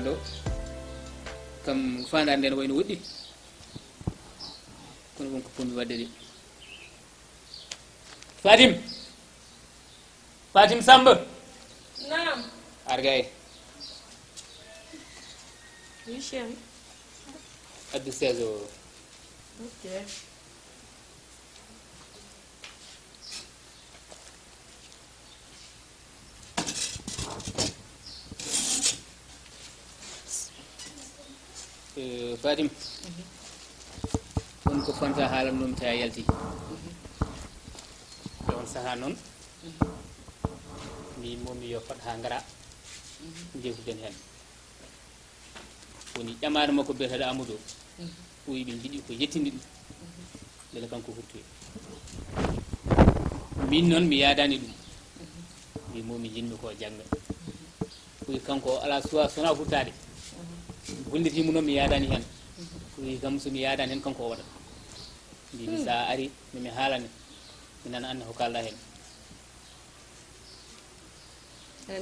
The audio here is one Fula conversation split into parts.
do kam fandade nden wayno woɗɗi kono wonko pommi wadde de Fatim Samba. Naam. Argay. Oui, chérie. Addu 16 o. Ok. Fatim. On ko fanta haalam noon ta yalti. Don saha noon. Mi momi yo fat ha ngara. Jewtuden hen. Woni ƴamaade makko beeteɗo Amadou o wi ɓe jiɗi ko yettinde ɗum beele kanko hurtoyi min noon mi yaadani ɗum mi momi jinmi ko jangga o wi kanko o ala suwa sona hurtade gollitimu noon mi yaadani hen o wi kam somi yaadani hen kanko o waɗa mbimi sa ari mimi haalane mi nana anda ko kalɗa hen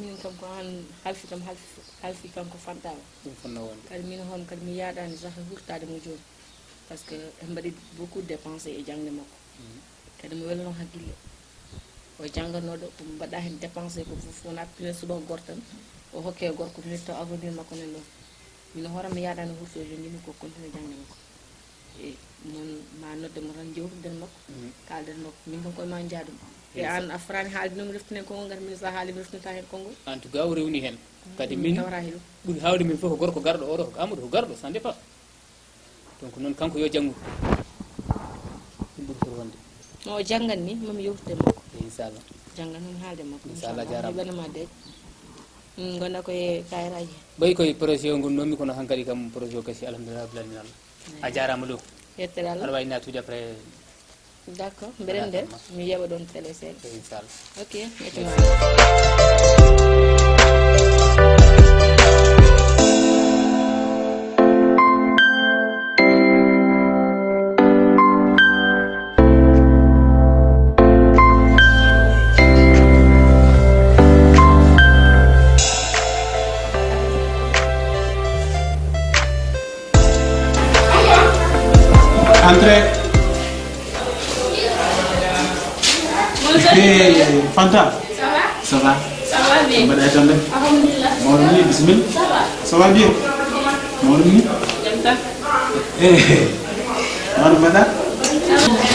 min kam ko han halfi kanko fantama ɗum fonno wonde kadi min hon kadi mi yaadani sah hurtade mo joni par ce que en mbaɗi beaucoup dépensé e jangde makko kadi mi welno hakkille o jangganoɗo ko mbaɗa hen dépensé ko fof wona pine suba gortan o hokke gorko mi taw avenir makko nen ɗon min hoore mi yaadani hurto joni jimi ko continue jangde makko e non ma nodde mo tan jewtuden makko kalden makko min kam koye ma jaadum e an a farani haalde nomi reftinen konngol ngati min sa haali mi reftinta hen konngol en tout cas o rewni hen kadi min tawra hiɗum ɓuuri hawde min fof ko gorko garɗo oɗo ko Amadou ko garɗo sans dépend donc noon kanko yo janggu ɗum ɓuuri to wonde no o janggan ni mami yewtude makko inchallah janggan noon haalde makko inchallah jarama hiɓanama deej gonda koye kayraji ɓayi koye projet o gonnomi kono hankkadi kam projet o kasi alhamdulillah rabbil alamin Allah a jarama ɗo yettere Allah aɗa wawi natude après d' accord mbeɗen nder mi yeɓa ɗon télé seeɗa inchallah ok mettuma Entrez. Fanta. Ça va? Ça va. Ça va bien. Mbada attendez. Alhamdulillah. Mawlumi bismillah. Ça va? Ça va bien. Mawlumi. Jam tan. Mawlumi mbada.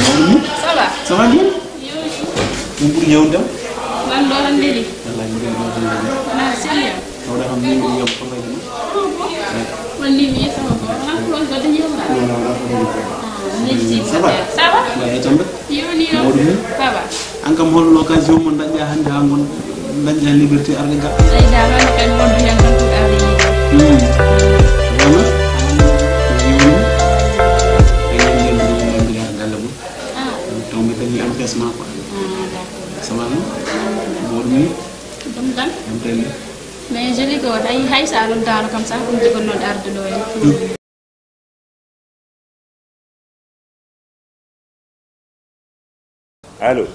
Mawlumi. Ça va? Ça va bien. Ɗum ɓuri yewde am. Man ɗo tan ndeli. Wallahi mi ɗum Wona sérieux. tawde kam min yom probléme ni. Man ni mi yetama ko. Wona ko on goɗɗo yewra. Non non non. Ça va? Ça va? Mbada attendez. Yoni yo. Mawlumi. Ça va? An kam holno occasion mo dañƴa hannde ha gon dañƴa liberté arde ga. Ay dama no kan wondu hen kan ko arde ni. Wala. Donc mi dañi empêchement quoi. Ça va non? Mawlumi. Ɗum tan. Emtele. Mais je dis ko hay sa ɗum dano kam sa ɗum jogonno arde ɗo en. Allô?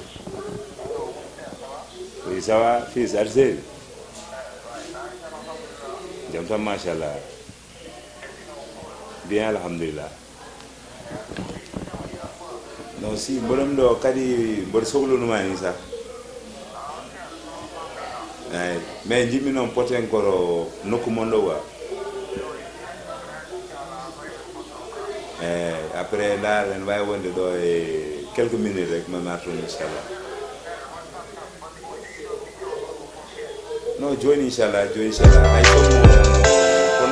Oui, ça va, fils, Algérie? Jam tan machallah. Bien, alhamdulillah. Non, si, bonum ɗo kadi mboɗo sohlunuma ni sa. Eyi, mais jiɗmi noon poten koro nokku mon ɗo wa. Après là, en wawi wonde ɗo e quelques minutes rek ma marton inchallah. Non, joni inchallah, hay kono mo ko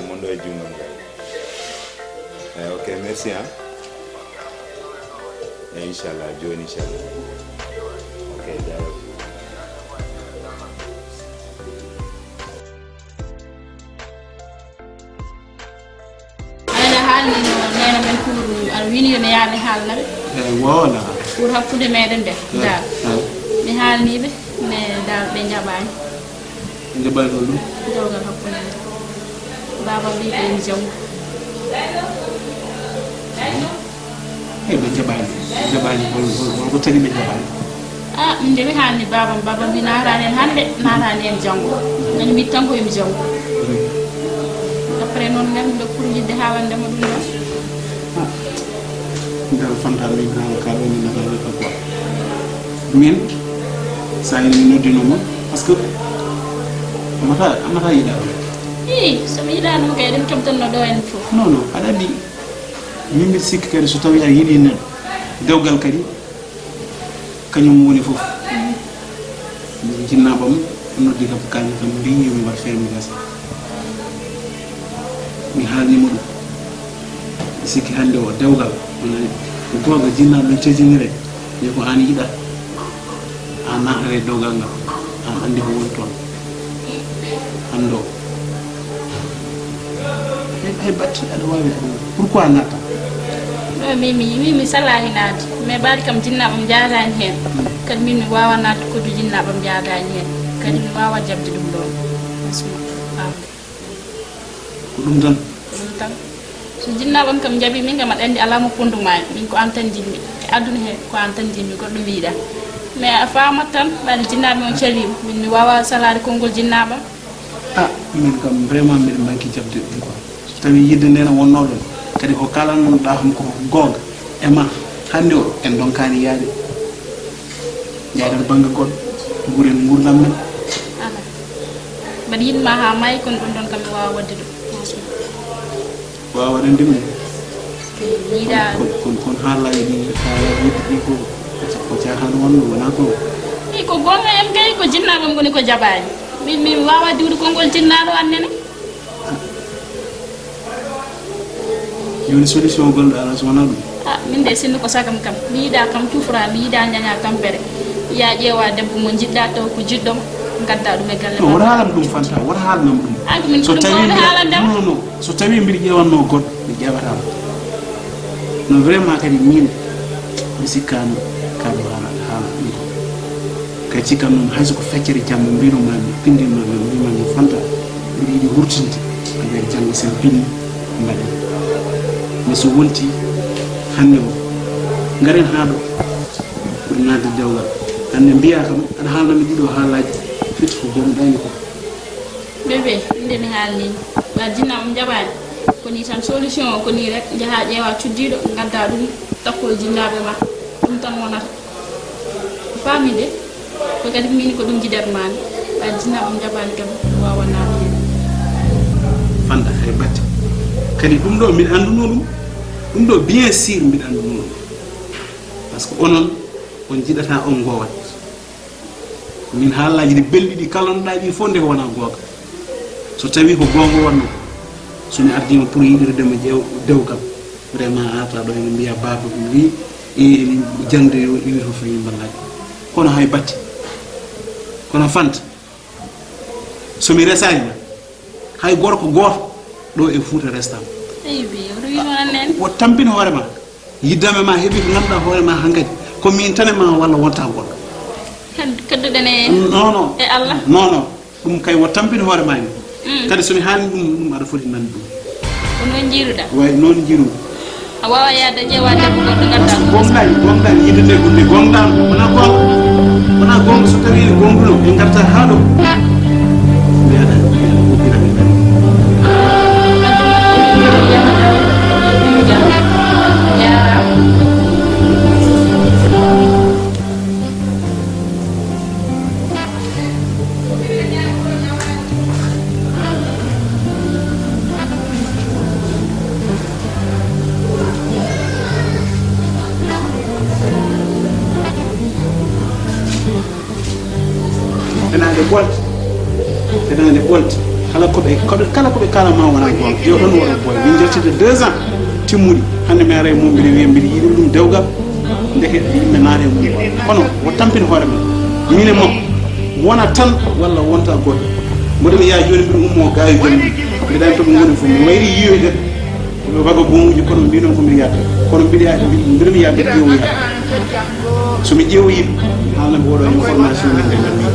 mon ɗo e jumum ok, merci hein. Inchallah, joni inchallah. Ok, d'accord. nena men pour al wini yo mi yaami haalnaɓe Wala. pour hakkude meɗen nde dal mi haalniɓe mais dal ɓe jaɓani Inde bay ɗo ɗum. dewgal hakkude baba wi ko en jawgu Ɓe jaɓani. Jaɓani holko tagi ɓe jaɓani. ah min de mi haalni babam mi naarani en hannde naarani en janngo nani mbi tan ko yimi janngo après noon ngam ɗo pour yidde haalandema ɗum ɗon ndal fantal min ha ka ɗo min nafaade ka quoi min sa ene mi noddinoma par ce que amata yiɗa ɗum somi yiɗanoma kay ɗum keɓtanno ɗo en fof non non aɗa andi min mbiɗa sikki kadi so tawi a yiɗi neɗɗo dewgal kadi kañum woni fof jinnaɓam noddi kam kañum kam mbi yomi wat feere mi gasa mi haalnima ɗum mi sikki hannde o dewgal onani ko gonga jinnaɓe ɗon cejinire wi ko an yiɗa an naatare dewgal ngal an andi ko woni toon hande o hay batti aɗa wawi pourquoi natta mi salani naade mais ɓaade kam jinnaɓam jaadani hen kadi min mi wawa naatde koddu jinnaɓam jaadani hen kadi mi wawa jabde ɗum ɗon ko ɗum tan so jinnaɓam kam jaabi min kam aɗa andi alamo pondumani min ko an tan jinmi e aduna he ko an tan jinmi goɗɗo wiiɗa mais a famat tan ɓaade jinnaɓe on calima min mi wawa salade konngol jinnaɓam min kam vraiment mbiɗa manki jabde ɗum quoi so tawi yidde nde ne wonno ɗon kadi ko kalannoɗa ham ko gonga e ma hannde o en donkani yaade jaaden banggue goɗɗo guuren gurdam men ala mbaɗa yinma ha maayi kono ɗum ɗon kam mi wawa wadde ɗum wawa waɗande ɗum yiiɗa kon haalaji ɗi haalaji ɗi ko cahan wonno wona ko ko gonga en kay ko jinnaɓam goni ko jaɓani mi wawa diwde konngol jinnaɗo annene joni solution gonɗo ala so wona ɗum min de sinno ko sagam kam mi yiiɗa kam tufra mi yiiɗa ñaña tampere ya ƴeewa debbo mo jiɗɗa taw ko jiɗɗoma gadda ɗum e galle ma wota haalam ɗum fanta wota haalnam ɗum so tawi non so tawi mbiɗa ƴewanno goɗɗo mi ƴewatama no vraiment kadi min mi sikkano kaɗo haala ɗum kadi cikkan noon hayso ko feccere jamma mbinomami pindinmami mbimami fanta mbiɗa yiiɗi wurtinde e nder janggo sen pinni mbaɗen mais so wonti hannde o garen haa ɗo ɓuri nadde dewgal hannde mbiya kam aɗa haalnami ɗiɗo haalaji firti ko gonɗani ko bébé nde mi haalnima ɓa jinnamam jaɓani koni tan solution o koni rek jaaha ƴeewa cuddiɗo gadda ɗum takko jinnaɓe ma ɗum tan wonata faami de ko kadi min ko ɗum jiɗatmani ɓa jinnaɓam jaɓani kam wawa naade hen fanda hay batte kadi ɗum ɗo mbiɗa anduno ɗum ɗo bien sûr mbiɗa anduno ɗum par ce que onon on jiɗata on gowat min haalaji ɗi belɗi ɗi kalanoɗa ɗi fof nde ko wona googa so tawi ko gonga wonno somi ardima pour yiɗirdema dewgal vraiment ata ɗo ene mbiya baba ɗum wi e jangde ɗiwi to fayi ballaji kono hay batte kono fanta somi resanima hay gorko goto ɗo e Fouta restama wo tampina hoorema yiddame ma heeɓi ko ganduɗa hoorema hankkadi ko min tane ma walla wonta goɗɗo kedduɗen non e Allah non ɗum kay wo tampina hoorema ni kadi somi haalni ɗum aɗa foti nande ɗum ko noon jiiruɗa way noon jiiru a wawa yaade ƴeewa debbo goɗɗo gadda gomɗani yidde nde gonɗe gonɗan wona gonga so tawi ene gonguno en garta ha ɗo mbiyaɗa woppiraɓe tenande ɓolta kala koɓe kalama wona gonga yo ɗon woɗo boy min jettide 2 ans timmuɗi hande mi ara e mum mbiɗa wiya mbiɗa yiɗi ɗum dewgal ndeke yimɓe naare mum kono wo tampini hoore ma min e makko wona tan walla wonta goɗɗo mboɗo mi yaa joni mbiɗa ummo gawi joni mbiɗa andi toɓe goni fof mi wayri yiyoyde ɓe waga gomuji kono mbinon ko mbiɗa yadda kono mbiɗa mi yaa mbiɗa ƴeewoya somi ƴeewoyiɓe haalnaɓe oɗo information min nde ganmi